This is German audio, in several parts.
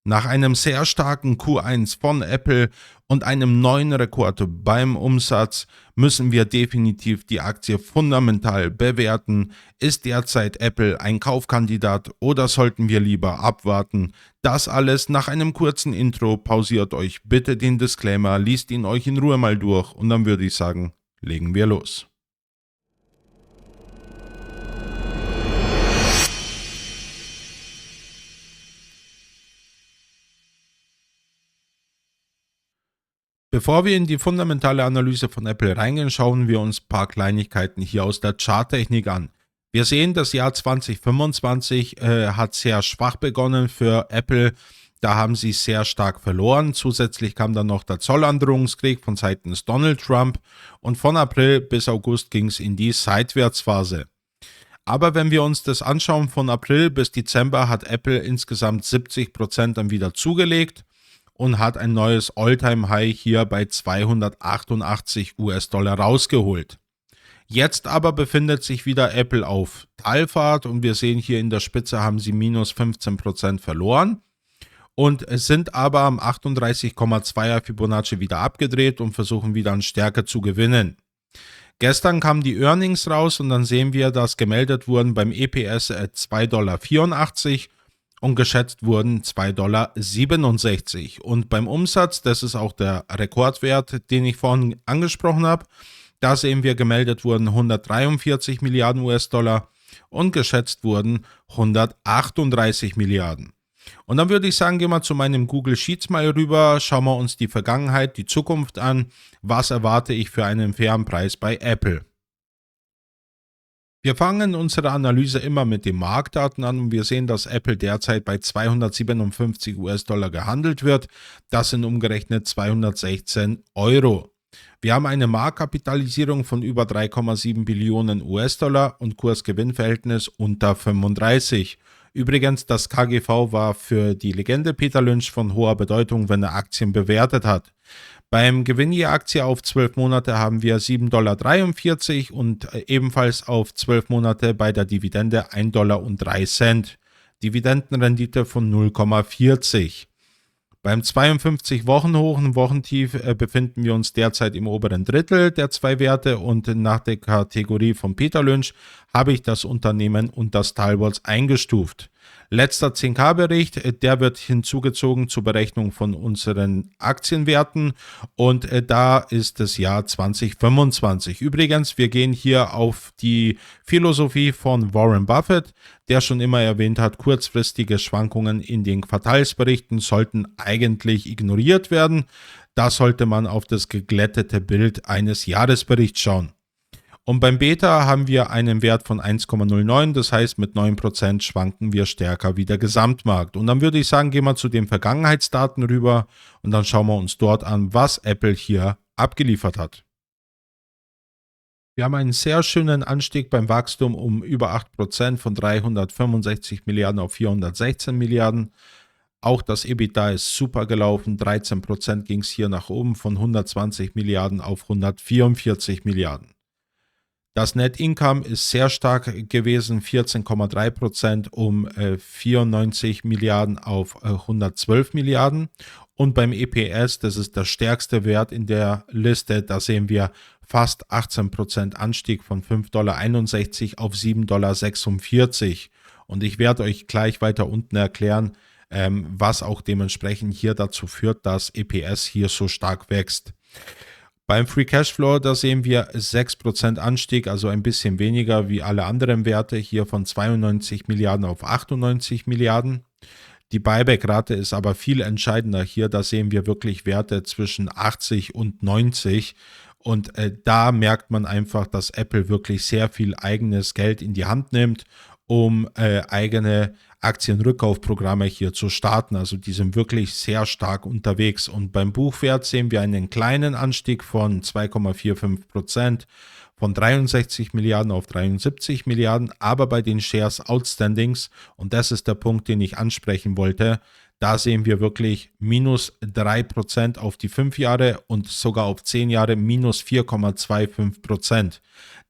Nach einem sehr starken Q1 von Apple und einem neuen Rekord beim Umsatz müssen wir definitiv die Aktie fundamental bewerten. Ist derzeit Apple ein Kaufkandidat oder sollten wir lieber abwarten? Das alles nach einem kurzen Intro. Pausiert euch bitte den Disclaimer, liest ihn euch in Ruhe mal durch und dann würde ich sagen, legen wir los. Bevor wir in die fundamentale Analyse von Apple reingehen, schauen wir uns ein paar Kleinigkeiten hier aus der Charttechnik an. Wir sehen, das Jahr 2025 hat sehr schwach begonnen für Apple. Da haben sie sehr stark verloren. Zusätzlich kam dann noch der Zollandrohungskrieg von seitens Donald Trump und von April bis August ging es in die Seitwärtsphase. Aber wenn wir uns das anschauen, von April bis Dezember hat Apple insgesamt 70% dann wieder zugelegt und hat ein neues All-Time-High hier bei 288 US-Dollar rausgeholt. Jetzt aber befindet sich wieder Apple auf Talfahrt und wir sehen hier in der Spitze haben sie minus 15% verloren und es sind aber am 38,2er Fibonacci wieder abgedreht und versuchen wieder an Stärke zu gewinnen. Gestern kamen die Earnings raus und dann sehen wir, dass gemeldet wurden beim EPS 2,84 Dollar und geschätzt wurden 2,67 Dollar. Und beim Umsatz, das ist auch der Rekordwert, den ich vorhin angesprochen habe, da sehen wir, gemeldet wurden 143 Milliarden US-Dollar und geschätzt wurden 138 Milliarden. Und dann würde ich sagen, gehen wir zu meinem Google Sheets mal rüber, schauen wir uns die Vergangenheit, die Zukunft an. Was erwarte ich für einen fairen Preis bei Apple? Wir fangen unsere Analyse immer mit den Marktdaten an und wir sehen, dass Apple derzeit bei 257 US-Dollar gehandelt wird. Das sind umgerechnet 216 Euro. Wir haben eine Marktkapitalisierung von über 3,7 Billionen US-Dollar und Kurs-Gewinn-Verhältnis unter 35. Übrigens, das KGV war für die Legende Peter Lynch von hoher Bedeutung, wenn er Aktien bewertet hat. Beim Gewinn je Aktie auf 12 Monate haben wir 7,43 Dollar und ebenfalls auf 12 Monate bei der Dividende 1,03 Dollar. Dividendenrendite von 0,40. Beim 52-Wochen-Hoch und Wochentief befinden wir uns derzeit im oberen Drittel der zwei Werte und nach der Kategorie von Peter Lynch habe ich das Unternehmen unter Stalwarts eingestuft. Letzter 10K-Bericht, der wird hinzugezogen zur Berechnung von unseren Aktienwerten und da ist das Jahr 2025. Übrigens, wir gehen hier auf die Philosophie von Warren Buffett, der schon immer erwähnt hat, kurzfristige Schwankungen in den Quartalsberichten sollten eigentlich ignoriert werden. Da sollte man auf das geglättete Bild eines Jahresberichts schauen. Und beim Beta haben wir einen Wert von 1,09, das heißt mit 9% schwanken wir stärker wie der Gesamtmarkt. Und dann würde ich sagen, gehen wir zu den Vergangenheitsdaten rüber und dann schauen wir uns dort an, was Apple hier abgeliefert hat. Wir haben einen sehr schönen Anstieg beim Wachstum um über 8% von 365 Milliarden auf 416 Milliarden. Auch das EBITDA ist super gelaufen, 13% ging es hier nach oben von 120 Milliarden auf 144 Milliarden. Das Net Income ist sehr stark gewesen, 14,3% um 94 Milliarden auf 112 Milliarden. Und beim EPS, das ist der stärkste Wert in der Liste, da sehen wir fast 18% Anstieg von 5,61 Dollar auf 7,46 Dollar. Und ich werde euch gleich weiter unten erklären, was auch dementsprechend hier dazu führt, dass EPS hier so stark wächst. Beim Free Cashflow, da sehen wir 6% Anstieg, also ein bisschen weniger wie alle anderen Werte, hier von 92 Milliarden auf 98 Milliarden. Die Buyback-Rate ist aber viel entscheidender hier, da sehen wir wirklich Werte zwischen 80 und 90 und da merkt man einfach, dass Apple wirklich sehr viel eigenes Geld in die Hand nimmt, um eigene Aktienrückkaufprogramme hier zu starten. Also die sind wirklich sehr stark unterwegs. Und beim Buchwert sehen wir einen kleinen Anstieg von 2,45% von 63 Milliarden auf 73 Milliarden. Aber bei den Shares Outstandings, und das ist der Punkt, den ich ansprechen wollte, Da sehen wir wirklich minus 3% auf die 5 Jahre und sogar auf 10 Jahre minus 4,25%.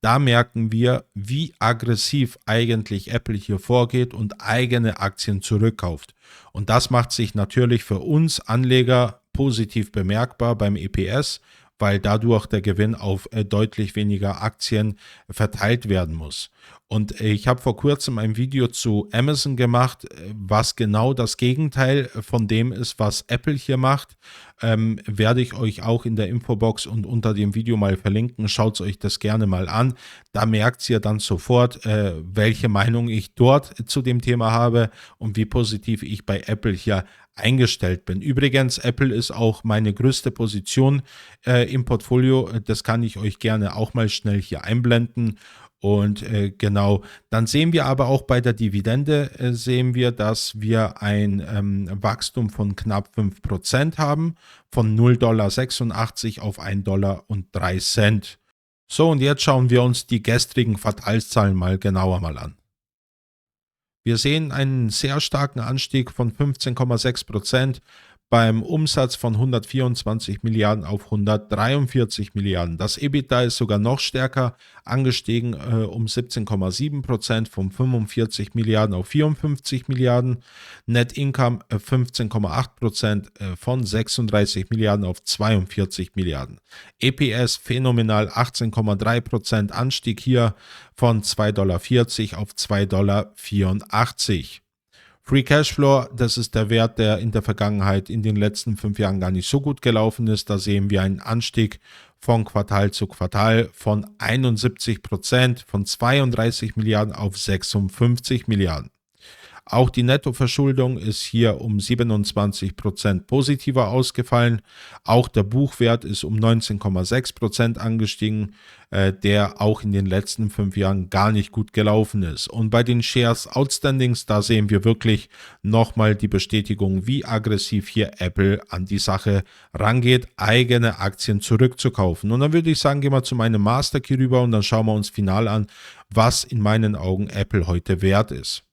Da merken wir, wie aggressiv eigentlich Apple hier vorgeht und eigene Aktien zurückkauft. Und das macht sich natürlich für uns Anleger positiv bemerkbar beim EPS, weil dadurch der Gewinn auf deutlich weniger Aktien verteilt werden muss. Und ich habe vor kurzem ein Video zu Amazon gemacht, was genau das Gegenteil von dem ist, was Apple hier macht. Werde ich euch auch in der Infobox und unter dem Video mal verlinken. Schaut euch das gerne mal an. Da merkt ihr dann sofort, welche Meinung ich dort zu dem Thema habe und wie positiv ich bei Apple hier eingestellt bin. Übrigens, Apple ist auch meine größte Position im Portfolio. Das kann ich euch gerne auch mal schnell hier einblenden. Und genau, dann sehen wir aber auch bei der Dividende, sehen wir, dass wir ein Wachstum von knapp 5% haben, von 0,86 $ auf 1,03 $. So, und jetzt schauen wir uns die gestrigen Quartalszahlen mal genauer an. Wir sehen einen sehr starken Anstieg von 15,6% beim Umsatz von 124 Milliarden auf 143 Milliarden. Das EBITDA ist sogar noch stärker angestiegen, um 17,7% von 45 Milliarden auf 54 Milliarden. Net Income 15,8% von 36 Milliarden auf 42 Milliarden. EPS phänomenal, 18,3% Anstieg hier von 2,40 $ auf 2,84 $. Free Cashflow, das ist der Wert, der in der Vergangenheit in den letzten 5 Jahren gar nicht so gut gelaufen ist. Da sehen wir einen Anstieg von Quartal zu Quartal von 71%, von 32 Milliarden auf 56 Milliarden. Auch die Nettoverschuldung ist hier um 27% positiver ausgefallen. Auch der Buchwert ist um 19,6% angestiegen, der auch in den letzten 5 Jahren gar nicht gut gelaufen ist. Und bei den Shares Outstandings, da sehen wir wirklich nochmal die Bestätigung, wie aggressiv hier Apple an die Sache rangeht, eigene Aktien zurückzukaufen. Und dann würde ich sagen, gehen wir zu meinem Master Key rüber und dann schauen wir uns final an, was in meinen Augen Apple heute wert ist.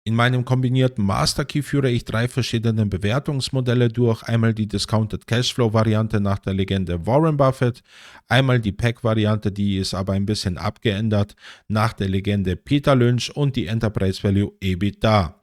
In meinem kombinierten Master Key führe ich 3 verschiedene Bewertungsmodelle durch. Einmal die Discounted Cashflow Variante nach der Legende Warren Buffett, einmal die PEG Variante, die ist aber ein bisschen abgeändert nach der Legende Peter Lynch und die Enterprise Value EBITDA.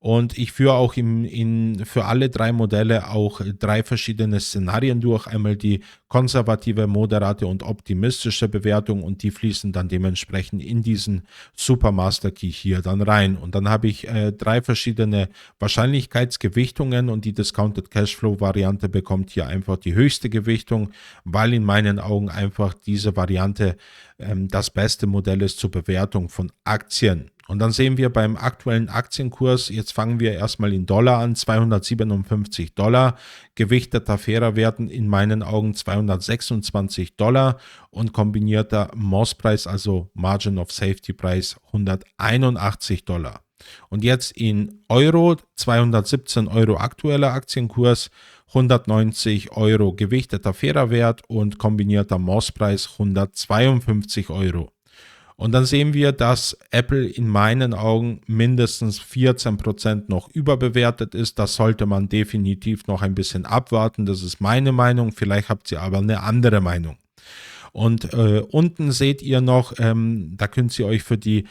Und ich führe auch für alle 3 Modelle auch 3 verschiedene Szenarien durch. Einmal die konservative, moderate und optimistische Bewertung und die fließen dann dementsprechend in diesen Super Master Key hier dann rein. Und dann habe ich 3 verschiedene Wahrscheinlichkeitsgewichtungen und die Discounted Cashflow Variante bekommt hier einfach die höchste Gewichtung, weil in meinen Augen einfach diese Variante das beste Modell ist zur Bewertung von Aktien. Und dann sehen wir beim aktuellen Aktienkurs, jetzt fangen wir erstmal in Dollar an, $257, gewichteter fairer Werten in meinen Augen $226 und kombinierter MOS-Preis, also Margin of Safety Preis, $181. Und jetzt in Euro, 217 € aktueller Aktienkurs, 190 € gewichteter fairer Wert und kombinierter MOS-Preis 152 €. Und dann sehen wir, dass Apple in meinen Augen mindestens 14% noch überbewertet ist. Das sollte man definitiv noch ein bisschen abwarten. Das ist meine Meinung. Vielleicht habt ihr aber eine andere Meinung. Und unten seht ihr noch, da könnt ihr euch für die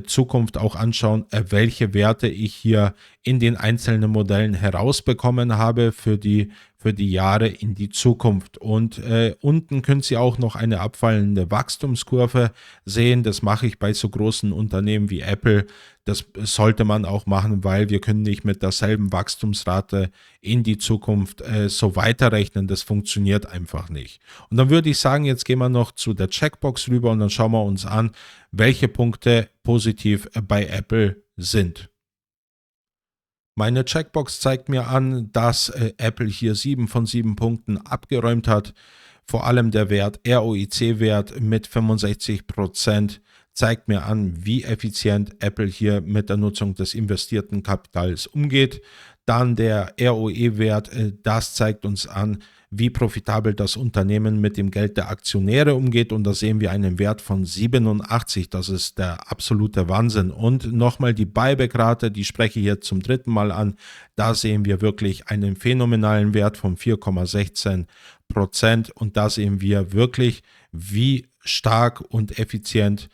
Zukunft auch anschauen, welche Werte ich hier in den einzelnen Modellen herausbekommen habe für die Jahre in die Zukunft. Und unten könnt ihr auch noch eine abfallende Wachstumskurve sehen. Das mache ich bei so großen Unternehmen wie Apple. Das sollte man auch machen, weil wir können nicht mit derselben Wachstumsrate in die Zukunft so weiterrechnen. Das funktioniert einfach nicht. Und dann würde ich sagen, jetzt gehen wir noch zu der Checkbox rüber und dann schauen wir uns an, welche Punkte positiv bei Apple sind. Meine Checkbox zeigt mir an, dass Apple hier 7 von 7 Punkten abgeräumt hat. Vor allem der Wert ROIC-Wert mit 65% zeigt mir an, wie effizient Apple hier mit der Nutzung des investierten Kapitals umgeht. Dann der ROE-Wert, das zeigt uns an, wie profitabel das Unternehmen mit dem Geld der Aktionäre umgeht. Und da sehen wir einen Wert von 87. Das ist der absolute Wahnsinn. Und nochmal die Buyback-Rate, die spreche ich jetzt zum dritten Mal an. Da sehen wir wirklich einen phänomenalen Wert von 4,16%. Und da sehen wir wirklich, wie stark und effizient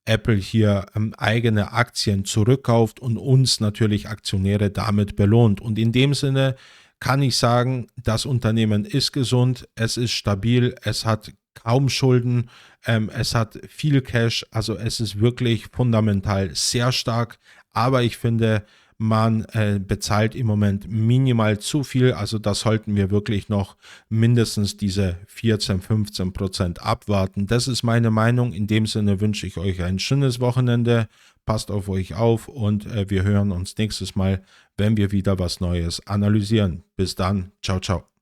Apple hier eigene Aktien zurückkauft und uns natürlich Aktionäre damit belohnt. Und in dem Sinne kann ich sagen, das Unternehmen ist gesund, es ist stabil, es hat kaum Schulden, es hat viel Cash, also es ist wirklich fundamental sehr stark, aber ich finde, man bezahlt im Moment minimal zu viel, also da sollten wir wirklich noch mindestens diese 14-15% abwarten. Das ist meine Meinung. In dem Sinne wünsche ich euch ein schönes Wochenende, passt auf euch auf und wir hören uns nächstes Mal, wenn wir wieder was Neues analysieren. Bis dann, ciao, ciao.